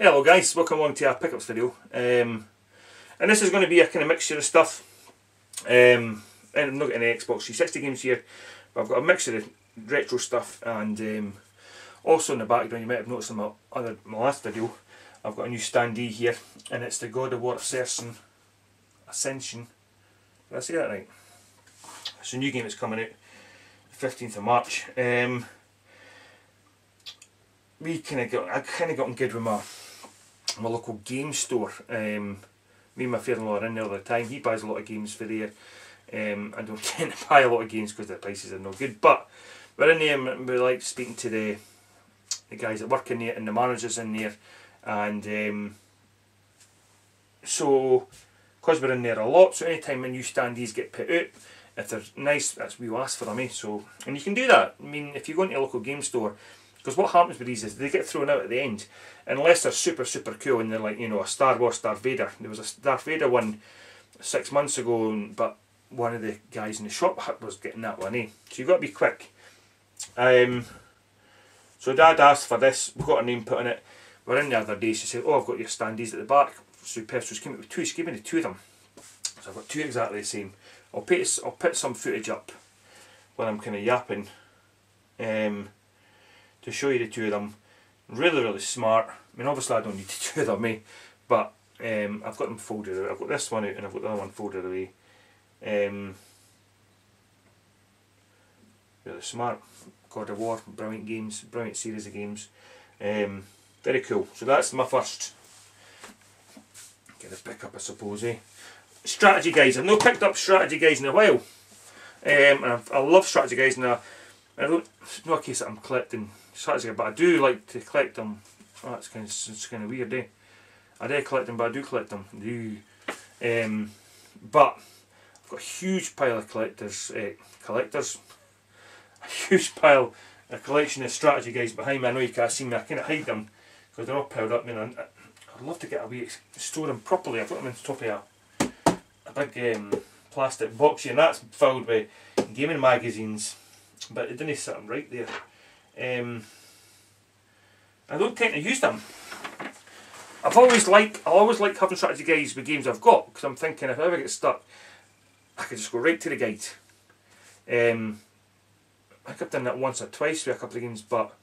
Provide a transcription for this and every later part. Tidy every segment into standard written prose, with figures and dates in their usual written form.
Hello guys, welcome along to our pickups video. And this is going to be a kind of mixture of stuff. And I'm not getting any Xbox 360 games here, but I've got a mixture of retro stuff, and also in the background, you might have noticed in my last video, I've got a new Standee here, and it's the God of War Ascension. Did I say that right? It's a new game that's coming out the 15th of March. I kind of got on good with my local game store. Me and my father-in-law are in there all the time. He buys a lot of games for there. I don't tend to buy a lot of games because the prices are no good, but we're in there and we like speaking to the guys that work in there and the managers in there, and so because we're in there a lot, so anytime a new standees get put out, if they're nice, we will ask for them, eh? So, and you can do that. I mean, if you go into a local game store, because what happens with these is they get thrown out at the end, unless they're super cool and they're like, you know, a Star Wars Darth Vader. There was a Darth Vader one 6 months ago, but one of the guys in the shop was getting that one, eh? So you've got to be quick. So Dad asked for this, we got a name put on it. We're in the other day, she said, oh, I've got your standees at the back. So Pestro's came out with two, she gave me the two of them. So I've got two exactly the same. I'll put some footage up when I'm kind of yapping to show you the two of them. Really smart. I mean, obviously I don't need the two of them, eh? But I've got them folded away. I've got this one out and I've got the other one folded away. Really smart. God of War, brilliant games, brilliant series of games. Very cool. So that's my first kind of pick up, I suppose, eh? Strategy guides. I've not picked up strategy guides in a while. And I love strategy guides, and I don't, it's not a case that I'm collecting strategy guides, but I do like to collect them. Oh, it's kind of weird, eh? I do collect them, but I do collect them. But I've got a huge pile of collectors, a huge pile, a collection of strategy guides behind me. I know you can't see me, I kind of hide them because they're all piled up. I mean, I'd love to get away, store them properly. I've got them on top of a big plastic box here, and that's filled with gaming magazines, but it didn't sit them right there. I don't tend to use them. I always like having strategy guides with games I've got, because I'm thinking if I ever get stuck, I could just go right to the guide. I think I've done that once or twice with a couple of games, but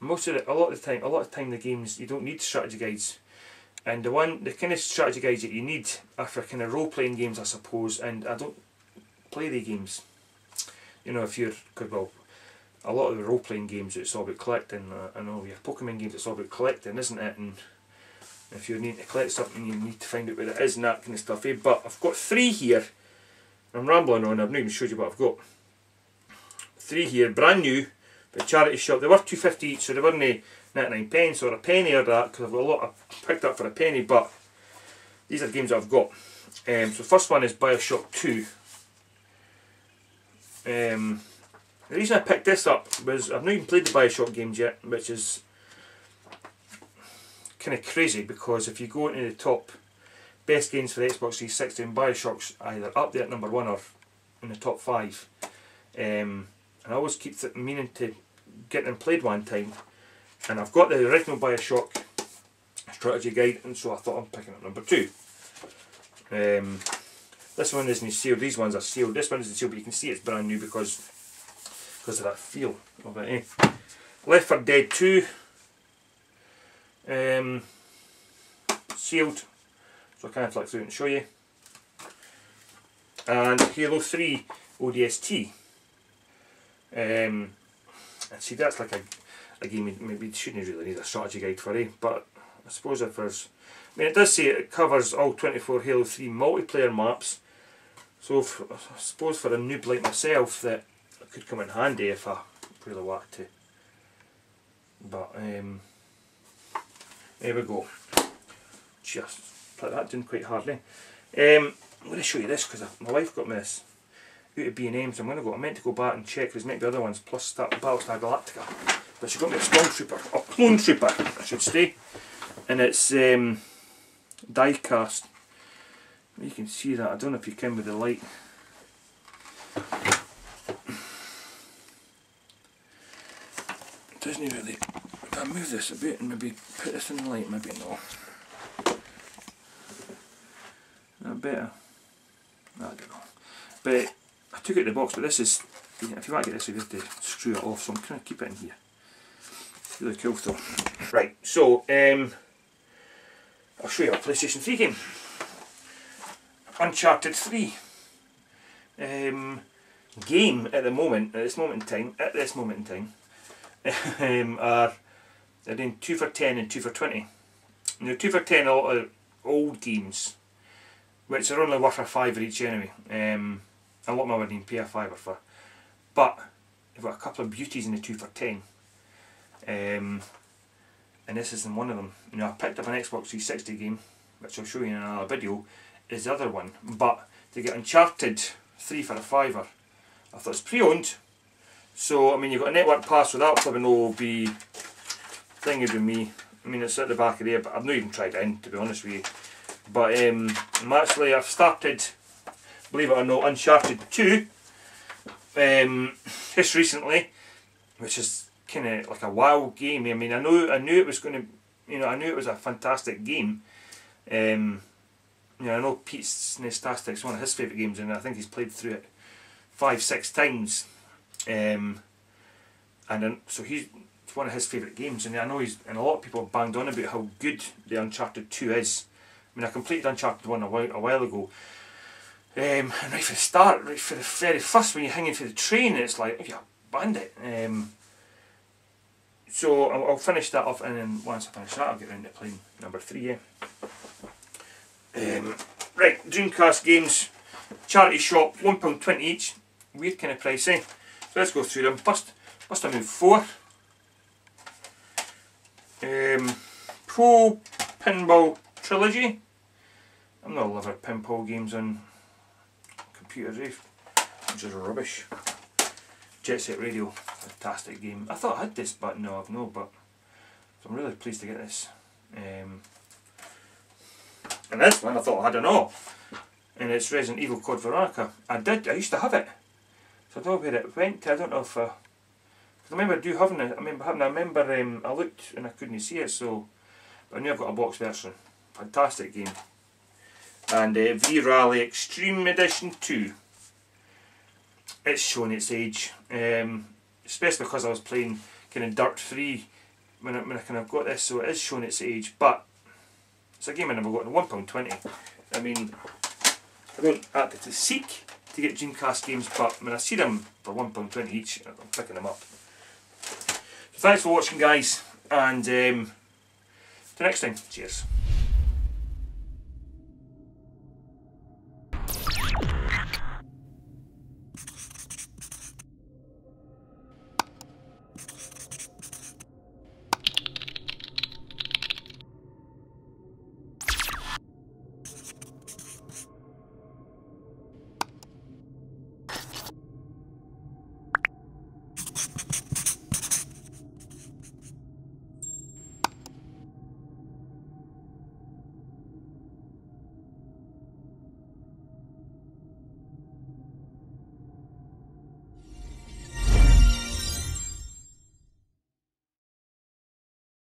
a lot of the time the games you don't need strategy guides, and the kind of strategy guides that you need are for kind of role playing games, I suppose. And I don't play the games. You know, a lot of the role playing games it's all about collecting. I know your Pokemon games it's all about collecting, isn't it? And if you're needing to collect something, you need to find out what it is and that kind of stuff. Eh? But I've got three here. I'm rambling on. I've not even showed you what I've got. Three here, brand new, the charity shop. They were $2.50 each, so they weren't 99 pence or a penny or that, because I've got a lot I've picked up for a penny. But these are the games that I've got. So the first one is Bioshock 2. The reason I picked this up was I've not even played the Bioshock games yet, which is kind of crazy, because if you go into the top best games for the Xbox 360, and Bioshock's either up there at number 1 or in the top 5. And I always keep meaning to get them played one time, and I've got the original Bioshock strategy guide, and so I thought I'm picking up number 2. This one isn't sealed, these ones are sealed. This one isn't sealed, but you can see it's brand new because of that feel of it, eh? Left 4 Dead 2, sealed, so I can't flick through it and show you. And Halo 3 ODST. And see, that's like a game maybe you shouldn't really need a strategy guide for, eh? But I suppose if there's, I mean, it does say it covers all 24 Halo 3 multiplayer maps, so I suppose for a noob like myself that it could come in handy if I really wanted to. But there we go. Just put that down quite hardly. I'm going to show you this because my wife got me this out of B&M, so I meant to go back and check, there's might be other ones, plus that Battlestar Galactica, but she got me a Stormtrooper, or Clone Trooper I should say, and it's die cast. You can see that, I don't know if you can with the light. It doesn't really, if I move this a bit and maybe put this in the light, maybe no. That better? I don't know. But I took it out of the box, but this is, if you want to get this, you have to screw it off, so I'm going to keep it in here. Really cool though. Right, so I'll show you a PlayStation 3 game. Uncharted 3. Game at this moment in time, they're doing 2 for 10 and 2 for 20. Now 2 for 10 are a lot of old games, which are only worth a £5 each anyway. A lot more than pay a £5 for. But they've got a couple of beauties in the 2 for 10. And this isn't one of them. You know, I picked up an Xbox 360 game, which I'll show you in another video, is the other one. But to get Uncharted 3 for a £5, I thought it's pre-owned. So, I mean, you've got a network pass, so that'll probably no be thingy with me. I mean, it's at the back of there, but I've not even tried it in, to be honest with you. But I've started, believe it or not, Uncharted 2 just recently, which is kind of like a wow game. I mean, I knew it was going to, you know, I knew it was a fantastic game. You know, I know Pete's Nastastic's one of his favourite games, and I think he's played through it 5-6 times. And then, so it's one of his favourite games, and I know and a lot of people have banged on about how good the Uncharted 2 is. I mean, I completed Uncharted 1 a while ago. And right for the start, right for the very first, when you're hanging for the train, it's like, oh, you bandit. So I'll finish that off, and then once I finish that, I'll get round to playing number 3. Yeah. Right, Dreamcast games, charity shop, £1.20 each. Weird kind of pricing. So let's go through them. Bust a Move 4. Pro Pinball Trilogy. I'm not a lover of pinball games on computers, which is rubbish. Jet Set Radio, fantastic game. I thought I had this, but no, I've no. But so I'm really pleased to get this. And this one I thought I had all. And it's Resident Evil Code Veronica. I used to have it. So I don't know where it went to. I don't know if I remember having it. I remember I looked and I couldn't see it, so but I knew I've got a box version. Fantastic game. And V-Rally Extreme Edition 2. It's showing its age. Especially because I was playing kind of Dirt 3 when I kind of got this, so it is showing its age, but it's a game I never got in £1.20. I mean, I don't actively seek to get Dreamcast games, but when I see them for £1.20 each, I'm picking them up. So thanks for watching, guys, and till next time, cheers.